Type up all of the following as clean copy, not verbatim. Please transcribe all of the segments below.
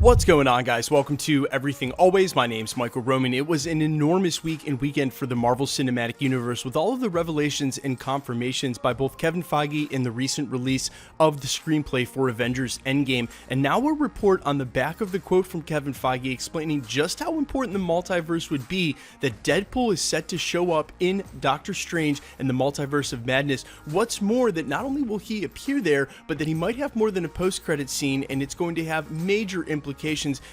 What's going on, guys? Welcome to Everything Always. My name's Michael Roman. It was an enormous week and weekend for the Marvel Cinematic Universe with all of the revelations and confirmations by both Kevin Feige in the recent release of the screenplay for Avengers Endgame, and now a report on the back of the quote from Kevin Feige explaining just how important the multiverse would be that Deadpool is set to show up in Doctor Strange and the Multiverse of Madness. What's more, that not only will he appear there, but that he might have more than a post-credit scene, and it's going to have major implications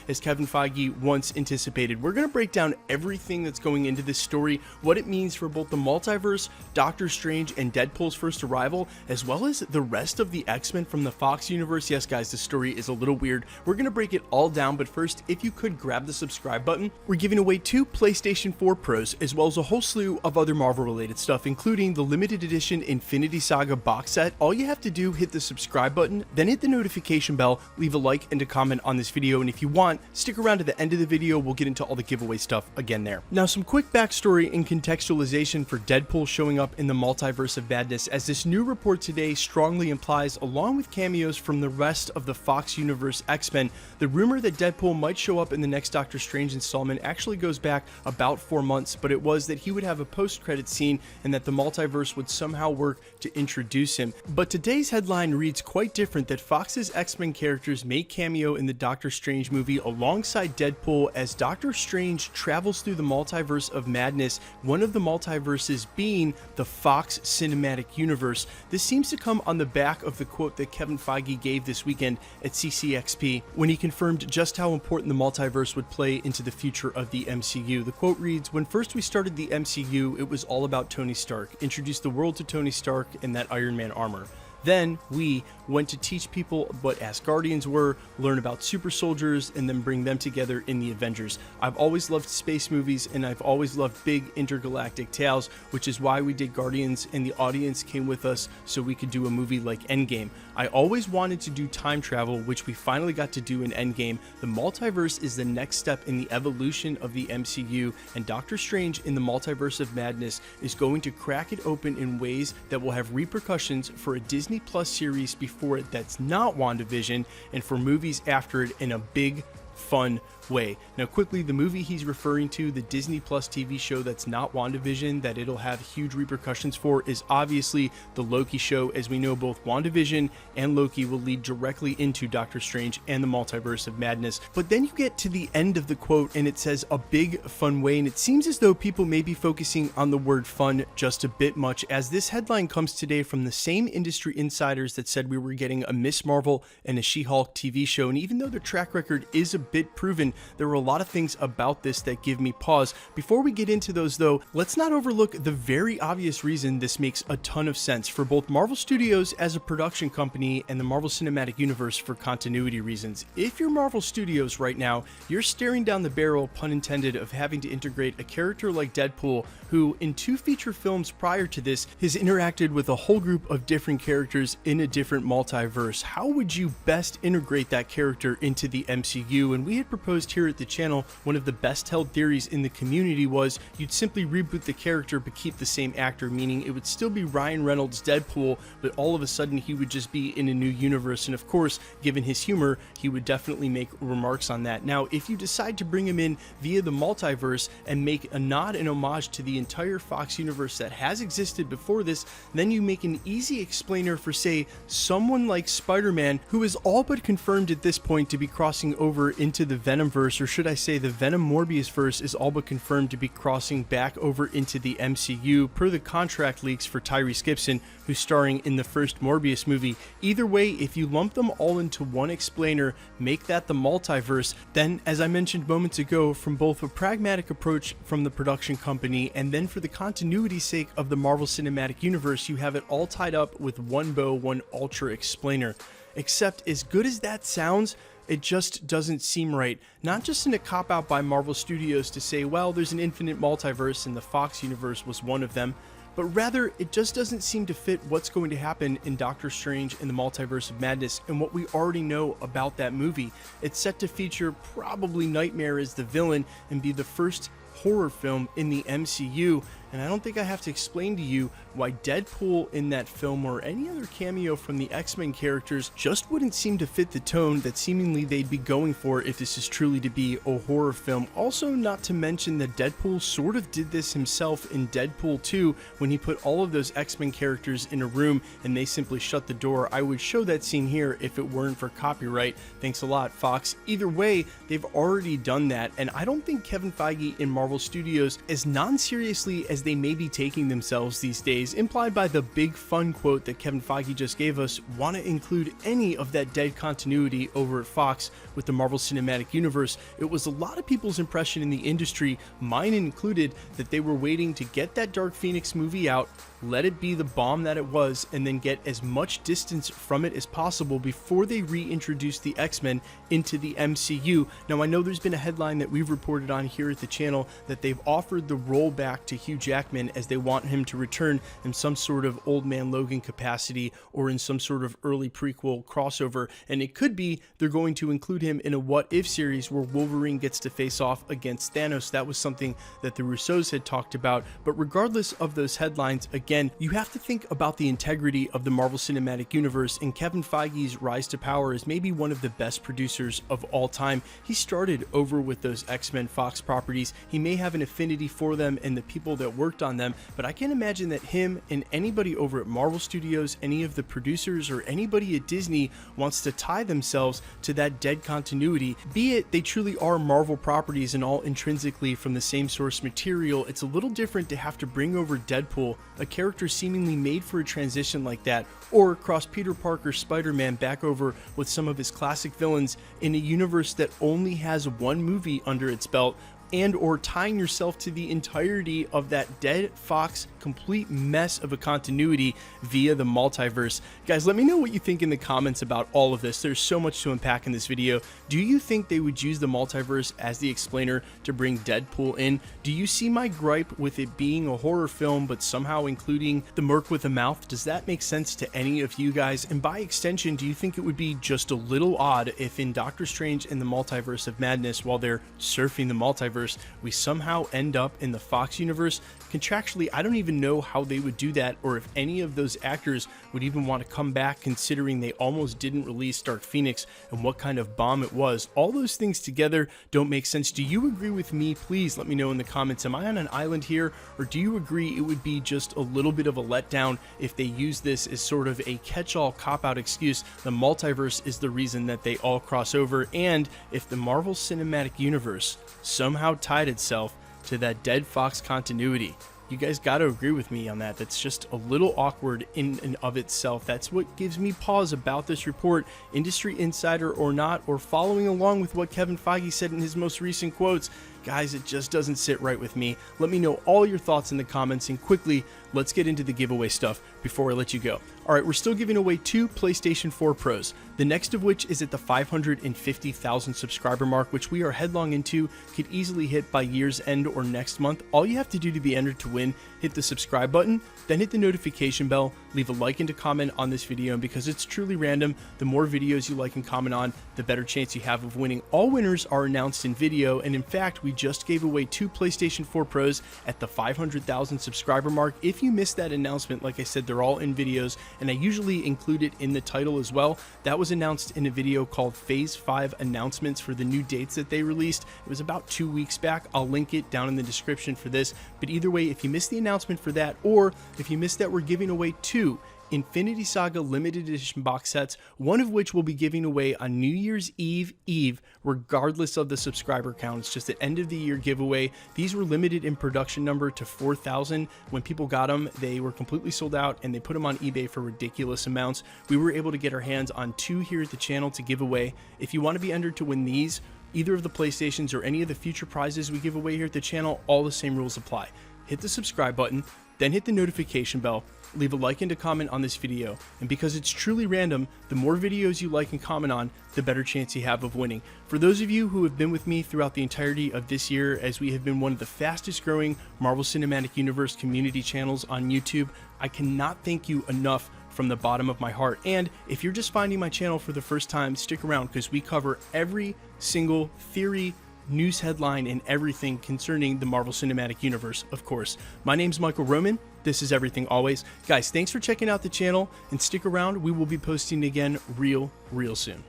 as Kevin Feige once anticipated. We're going to break down everything that's going into this story, what it means for both the multiverse, Doctor Strange, and Deadpool's first arrival, as well as the rest of the X-Men from the Fox universe. Yes, guys, the story is a little weird. We're going to break it all down, but first, if you could grab the subscribe button. We're giving away 2 PlayStation 4 Pros, as well as a whole slew of other Marvel-related stuff, including the limited edition Infinity Saga box set. All you have to do, hit the subscribe button, then hit the notification bell, leave a like and a comment on this video, and if you want, stick around to the end of the video. We'll get into all the giveaway stuff again there. Now, some quick backstory and contextualization for Deadpool showing up in the Multiverse of Madness, as this new report today strongly implies, along with cameos from the rest of the Fox universe X-Men, the rumor that Deadpool might show up in the next Doctor Strange installment actually goes back about 4 months, but it was that he would have a post-credit scene and that the multiverse would somehow work to introduce him. But today's headline reads quite different, that Fox's X-Men characters may cameo in the Doctor Strange movie alongside Deadpool as Doctor Strange travels through the Multiverse of Madness, one of the multiverses being the Fox Cinematic Universe. This seems to come on the back of the quote that Kevin Feige gave this weekend at CCXP when he confirmed just how important the multiverse would play into the future of the MCU. The quote reads, "When first we started the MCU, it was all about Tony Stark. Introduced the world to Tony Stark and that Iron Man armor. Then we went to teach people what Asgardians were, learn about super soldiers, and then bring them together in the Avengers. I've always loved space movies, and I've always loved big intergalactic tales, which is why we did Guardians, and the audience came with us so we could do a movie like Endgame. I always wanted to do time travel, which we finally got to do in Endgame. The multiverse is the next step in the evolution of the MCU, and Doctor Strange in the Multiverse of Madness is going to crack it open in ways that will have repercussions for a Disney Plus series before it that's not WandaVision, and for movies after it in a big, fun way." Now, quickly, the movie he's referring to, the Disney Plus TV show that's not WandaVision, that it'll have huge repercussions for, is obviously the Loki show. As we know, both WandaVision and Loki will lead directly into Doctor Strange and the Multiverse of Madness. But then you get to the end of the quote and it says a big, fun way, and it seems as though people may be focusing on the word fun just a bit much, as this headline comes today from the same industry insiders that said we were getting a Miss Marvel and a She-Hulk TV show. And even though their track record is a bit proven, there were a lot of things about this that give me pause. Before we get into those though, let's not overlook the very obvious reason this makes a ton of sense for both Marvel Studios as a production company and the Marvel Cinematic Universe for continuity reasons. If you're Marvel Studios right now, you're staring down the barrel, pun intended, of having to integrate a character like Deadpool, who in 2 feature films prior to this has interacted with a whole group of different characters in a different multiverse. How would you best integrate that character into the MCU? And we had proposed here at the channel, one of the best held theories in the community was you'd simply reboot the character but keep the same actor, meaning it would still be Ryan Reynolds' Deadpool, but all of a sudden he would just be in a new universe. And of course, given his humor, he would definitely make remarks on that. Now, if you decide to bring him in via the multiverse and make a nod and homage to the entire Fox universe that has existed before this, then you make an easy explainer for, say, someone like Spider-Man, who is all but confirmed at this point to be crossing over into the Venomverse, or should I say the Venom Morbius verse is all but confirmed to be crossing back over into the MCU per the contract leaks for Tyrese Gibson, who's starring in the first Morbius movie. Either way, if you lump them all into one explainer, make that the multiverse, then, as I mentioned moments ago, from both a pragmatic approach from the production company and then for the continuity's sake of the Marvel Cinematic Universe, you have it all tied up with one bow, one ultra explainer. Except, as good as that sounds, it just doesn't seem right. Not just in a cop-out by Marvel Studios to say, well, there's an infinite multiverse and the Fox universe was one of them, but rather it just doesn't seem to fit what's going to happen in Doctor Strange and the Multiverse of Madness and what we already know about that movie. It's set to feature probably Nightmare as the villain and be the first horror film in the MCU, and I don't think I have to explain to you why Deadpool in that film or any other cameo from the X-Men characters just wouldn't seem to fit the tone that seemingly they'd be going for if this is truly to be a horror film. Also, not to mention that Deadpool sort of did this himself in Deadpool 2 when he put all of those X-Men characters in a room and they simply shut the door. I would show that scene here if it weren't for copyright. Thanks a lot, Fox. Either way, they've already done that, and I don't think Kevin Feige in Marvel Studios, as non-seriously as they may be taking themselves these days, implied by the big fun quote that Kevin Feige just gave us, want to include any of that dead continuity over at Fox with the Marvel Cinematic Universe. It was a lot of people's impression in the industry, mine included, that they were waiting to get that Dark Phoenix movie out, let it be the bomb that it was, and then get as much distance from it as possible before they reintroduce the X-Men into the MCU. Now, I know there's been a headline that we've reported on here at the channel that they've offered the role back to Hugh Jackman as they want him to return in some sort of Old Man Logan capacity or in some sort of early prequel crossover, and it could be they're going to include him in a What If series where Wolverine gets to face off against Thanos. That was something that the Russos had talked about, but regardless of those headlines, again, you have to think about the integrity of the Marvel Cinematic Universe, and Kevin Feige's rise to power is maybe one of the best producers of all time. He started over with those X-Men Fox properties. He may have an affinity for them and the people that worked on them, but I can't imagine that him and anybody over at Marvel Studios, any of the producers or anybody at Disney wants to tie themselves to that dead continuity, be it they truly are Marvel properties and all intrinsically from the same source material. It's a little different to have to bring over Deadpool, a character seemingly made for a transition like that, or cross Peter Parker's Spider-Man back over with some of his classic villains in a universe that only has one movie under its belt, and or tying yourself to the entirety of that dead Fox complete mess of a continuity via the multiverse. Guys, let me know what you think in the comments about all of this. There's so much to unpack in this video. Do you think they would use the multiverse as the explainer to bring Deadpool in? Do you see my gripe with it being a horror film but somehow including the Merc with a mouth? Does that make sense to any of you guys? And by extension, do you think it would be just a little odd if in Doctor Strange and the Multiverse of Madness, while they're surfing the multiverse, we somehow end up in the Fox universe? Contractually, I don't even know how they would do that, or if any of those actors would even want to come back, considering they almost didn't release Dark Phoenix and what kind of bomb it was. All those things together don't make sense. Do you agree with me? Please let me know in the comments. Am I on an island here, or do you agree it would be just a little bit of a letdown if they use this as sort of a catch-all cop-out excuse? The multiverse is the reason that they all cross over, and if the Marvel Cinematic Universe somehow tied itself to that dead Fox continuity, you guys got to agree with me on that. That's just a little awkward in and of itself. That's what gives me pause about this report, industry insider or not, or following along with what Kevin Feige said in his most recent quotes. Guys, it just doesn't sit right with me. Let me know all your thoughts in the comments, and quickly, let's get into the giveaway stuff before I let you go. All right, we're still giving away 2 PlayStation 4 Pros, the next of which is at the 550,000 subscriber mark, which we are headlong into, could easily hit by year's end or next month. All you have to do to be entered to win, hit the subscribe button, then hit the notification bell, leave a like and a comment on this video, and because it's truly random, the more videos you like and comment on, the better chance you have of winning. All winners are announced in video, and in fact, we just gave away 2 PlayStation 4 Pros at the 500,000 subscriber mark. If you missed that announcement, like I said, they're all in videos, and I usually include it in the title as well. That was announced in a video called Phase 5 Announcements for the new dates that they released. It was about 2 weeks back. I'll link it down in the description for this, but either way, if you missed the announcement for that, or if you missed that we're giving away 2 Infinity Saga limited edition box sets, one of which we'll be giving away on New Year's Eve, regardless of the subscriber count. It's just an end of the year giveaway. These were limited in production number to 4,000. When people got them, they were completely sold out, and they put them on eBay for ridiculous amounts. We were able to get our hands on 2 here at the channel to give away. If you want to be entered to win these, either of the PlayStations or any of the future prizes we give away here at the channel, all the same rules apply. Hit the subscribe button, then hit the notification bell, leave a like and a comment on this video, and because it's truly random, the more videos you like and comment on, the better chance you have of winning. For those of you who have been with me throughout the entirety of this year, as we have been one of the fastest growing Marvel Cinematic Universe community channels on YouTube, I cannot thank you enough from the bottom of my heart. And if you're just finding my channel for the first time, stick around, because we cover every single theory, news headline, and everything concerning the Marvel Cinematic Universe, of course. My name's Michael Roman. This is Everything Always. Guys, thanks for checking out the channel, and stick around. We will be posting again real soon.